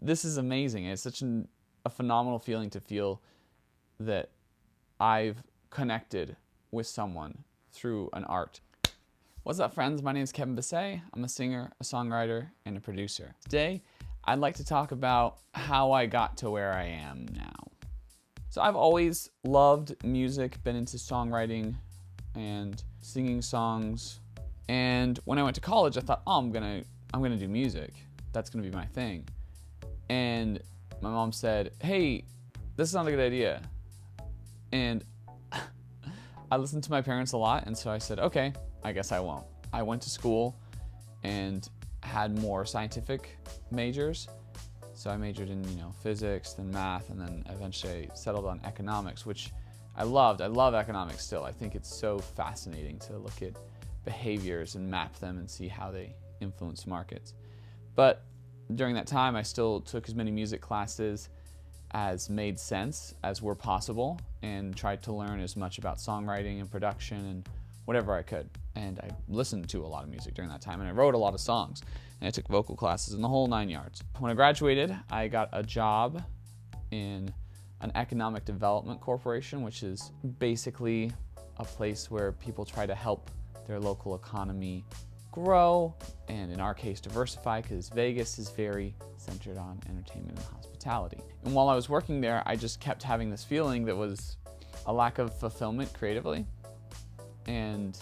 this is amazing. It's such a phenomenal feeling to feel that I've connected with someone through an art. What's up, friends? My name is Kevin Basset. I'm a singer, a songwriter, and a producer. Today, I'd like to talk about how I got to where I am now. So I've always loved music, been into songwriting and singing songs. And when I went to college, I thought, oh, I'm gonna do music. That's gonna be my thing. And my mom said, hey, this is not a good idea. And I listened to my parents a lot, and so I said, okay, I guess I won't. I went to school and had more scientific majors. So I majored in, physics, then math, and then eventually I settled on economics, which I loved. I love economics still. I think it's so fascinating to look at behaviors and map them and see how they influence markets. But during that time, I still took as many music classes as made sense, as were possible, and tried to learn as much about songwriting and production and whatever I could. And I listened to a lot of music during that time, and I wrote a lot of songs, and I took vocal classes and the whole 9 yards. When I graduated, I got a job in an economic development corporation, which is basically a place where people try to help their local economy grow, and in our case, diversify, because Vegas is very centered on entertainment and hospitality. And while I was working there, I just kept having this feeling that was a lack of fulfillment creatively. And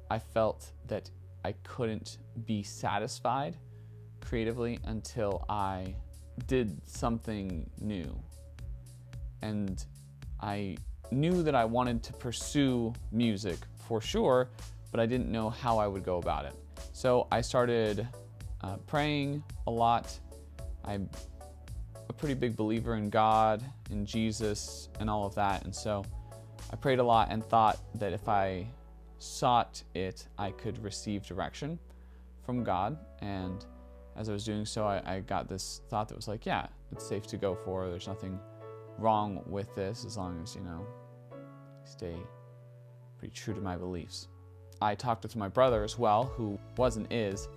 I felt that I couldn't be satisfied creatively until I did something new. And I knew that I wanted to pursue music for sure, but I didn't know how I would go about it. So I started praying a lot. I'm a pretty big believer in God, in Jesus, and all of that. And so I prayed a lot and thought that if I sought it, I could receive direction from God. And as I was doing so, I got this thought that was like, yeah, it's safe to go for. There's nothing wrong with this as long as, stay pretty true to my beliefs. I talked with my brother as well, who was and is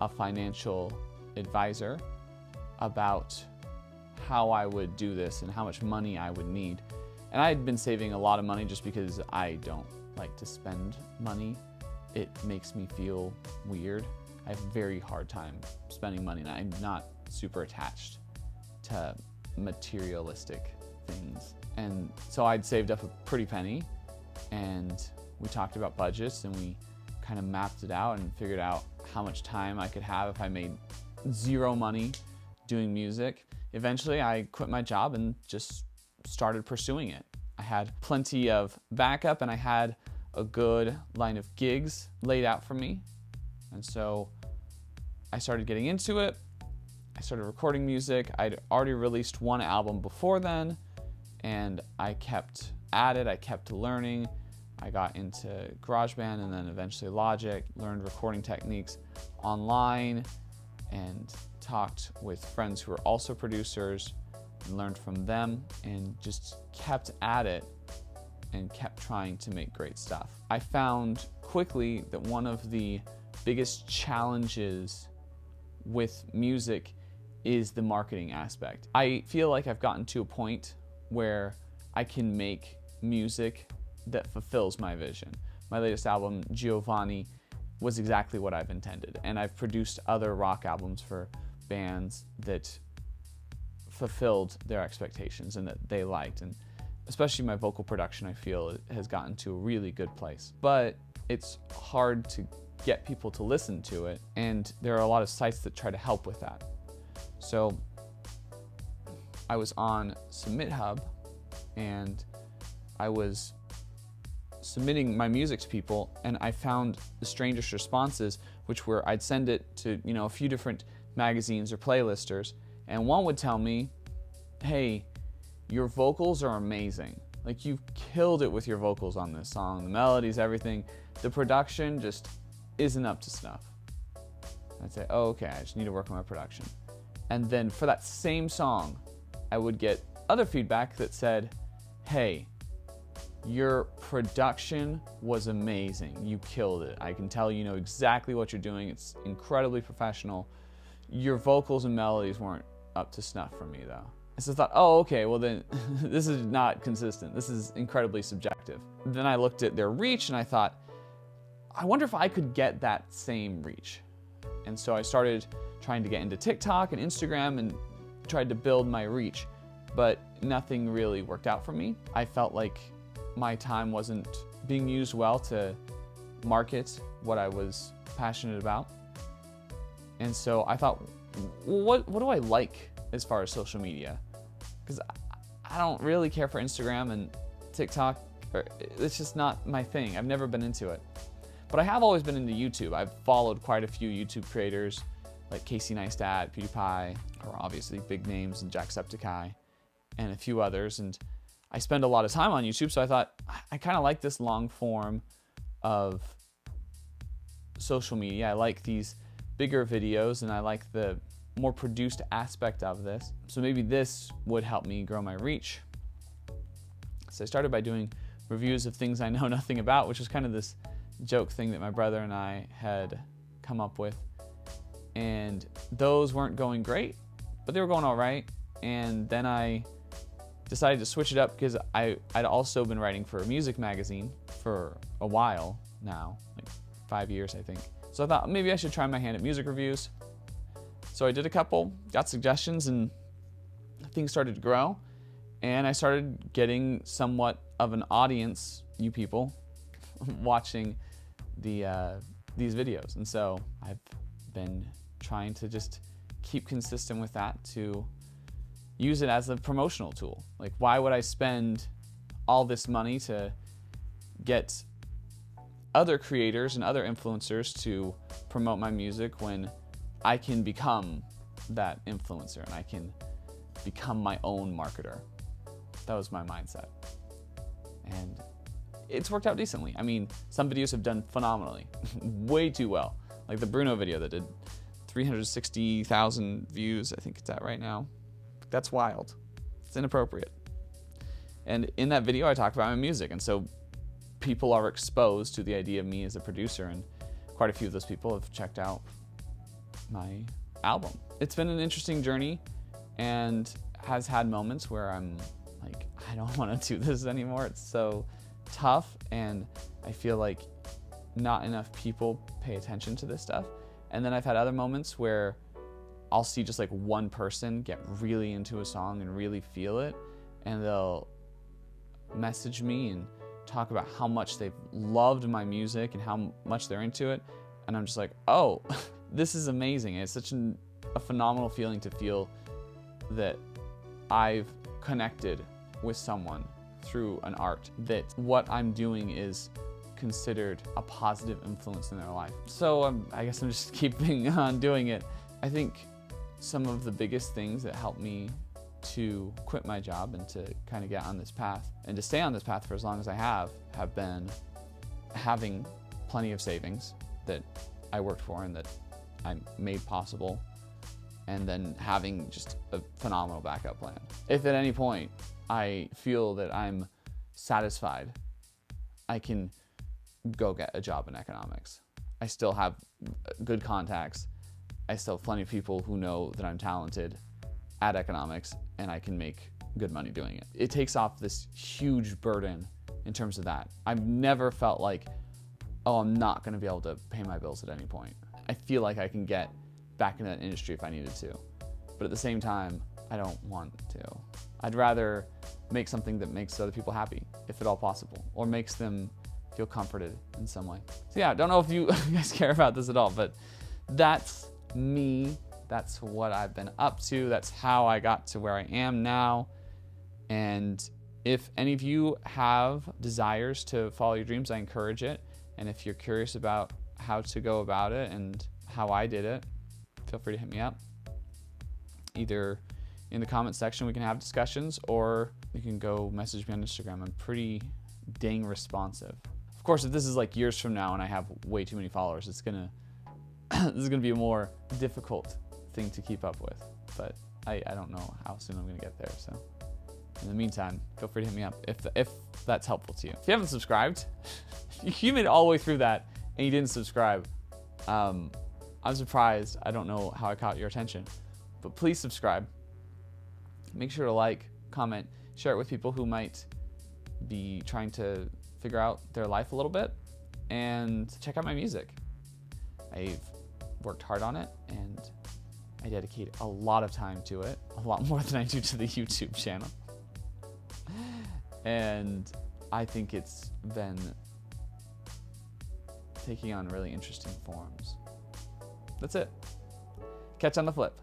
a financial advisor, about how I would do this and how much money I would need. And I had been saving a lot of money just because I don't like to spend money. It makes me feel weird. I have a very hard time spending money, and I'm not super attached to materialistic things. And so I'd saved up a pretty penny, and we talked about budgets, and we kind of mapped it out and figured out how much time I could have if I made zero money doing music. Eventually, I quit my job and just started pursuing it. I had plenty of backup, and I had a good line of gigs laid out for me. And so I started getting into it. I started recording music. I'd already released one album before then, and I kept at it. I kept learning. I got into GarageBand and then eventually Logic, learned recording techniques online, and talked with friends who were also producers and learned from them, and just kept at it and kept trying to make great stuff. I found quickly that one of the biggest challenges with music is the marketing aspect. I feel like I've gotten to a point where I can make music that fulfills my vision. My latest album, Giovanni, was exactly what I've intended, and I've produced other rock albums for bands that fulfilled their expectations and that they liked, and especially my vocal production, I feel, has gotten to a really good place. But it's hard to get people to listen to it, and there are a lot of sites that try to help with that. So I was on SubmitHub, and I was submitting my music to people, and I found the strangest responses, which were I'd send it to a few different magazines or playlisters, and one would tell me, hey, your vocals are amazing. Like, you've killed it with your vocals on this song, the melodies, everything. The production just isn't up to snuff. I'd say, oh, okay, I just need to work on my production. And then for that same song, I would get other feedback that said, hey, your production was amazing. You killed it. I can tell you know exactly what you're doing. It's incredibly professional. Your vocals and melodies weren't up to snuff for me though. So I thought, oh, okay, well then this is not consistent. This is incredibly subjective. Then I looked at their reach and I thought, I wonder if I could get that same reach. And so I started trying to get into TikTok and Instagram and tried to build my reach, but nothing really worked out for me. I felt like my time wasn't being used well to market what I was passionate about. And so I thought, well, what do I like as far as social media? Because I don't really care for Instagram and TikTok. It's just not my thing. I've never been into it. But I have always been into YouTube. I've followed quite a few YouTube creators like Casey Neistat, PewDiePie, or obviously big names, and Jacksepticeye, and a few others. And I spend a lot of time on YouTube, so I thought I kind of like this long form of social media. I like these bigger videos, and I like the more produced aspect of this. So maybe this would help me grow my reach. So I started by doing reviews of things I know nothing about, which was kind of this joke thing that my brother and I had come up with. And those weren't going great, but they were going all right. And then I decided to switch it up because I'd also been writing for a music magazine for a while now, like 5 years, I think. So I thought maybe I should try my hand at music reviews. So I did a couple, got suggestions, and things started to grow. And I started getting somewhat of an audience, you people, watching these videos. And so I've been trying to just keep consistent with that, to use it as a promotional tool. Like, why would I spend all this money to get other creators and other influencers to promote my music when I can become that influencer and I can become my own marketer? That was my mindset. And it's worked out decently. I mean, some videos have done phenomenally, way too well. Like the Bruno video that did 360,000 views, I think it's at right now. That's wild. It's inappropriate. And in that video, I talked about my music. And so people are exposed to the idea of me as a producer, and quite a few of those people have checked out my album. It's been an interesting journey and has had moments where I'm like, I don't want to do this anymore. It's so tough, and I feel like not enough people pay attention to this stuff. And then I've had other moments where I'll see just like one person get really into a song and really feel it, and they'll message me and talk about how much they've loved my music and how much they're into it. And I'm just like, oh, this is amazing. It's such a phenomenal feeling to feel that I've connected with someone through an art, that what I'm doing is considered a positive influence in their life. So I guess I'm just keeping on doing it. I think some of the biggest things that helped me to quit my job and to kind of get on this path and to stay on this path for as long as I have been having plenty of savings that I worked for and that I made possible, and then having just a phenomenal backup plan. If at any point I feel that I'm satisfied, I can go get a job in economics. I still have good contacts. I still have plenty of people who know that I'm talented at economics, and I can make good money doing it. It takes off this huge burden in terms of that. I've never felt like, oh, I'm not gonna be able to pay my bills at any point. I feel like I can get back into that industry if I needed to. But at the same time, I don't want to. I'd rather make something that makes other people happy, if at all possible, or makes them feel comforted in some way. So yeah, I don't know if you guys care about this at all, but that's me. That's what I've been up to. That's how I got to where I am now. And if any of you have desires to follow your dreams, I encourage it. And if you're curious about how to go about it and how I did it, feel free to hit me up. Either in the comment section, we can have discussions, or you can go message me on Instagram. I'm pretty dang responsive. Of course, if this is like years from now and I have way too many followers, it's gonna this is gonna be a more difficult thing to keep up with. But I don't know how soon I'm gonna get there. So in the meantime, feel free to hit me up if that's helpful to you. If you haven't subscribed, if you made it all the way through that and you didn't subscribe, I'm surprised. I don't know how I caught your attention, but please subscribe. Make sure to like, comment, share it with people who might be trying to figure out their life a little bit, and check out my music. I've worked hard on it, and I dedicate a lot of time to it, a lot more than I do to the YouTube channel. And I think it's been taking on really interesting forms. That's it. Catch you on the flip.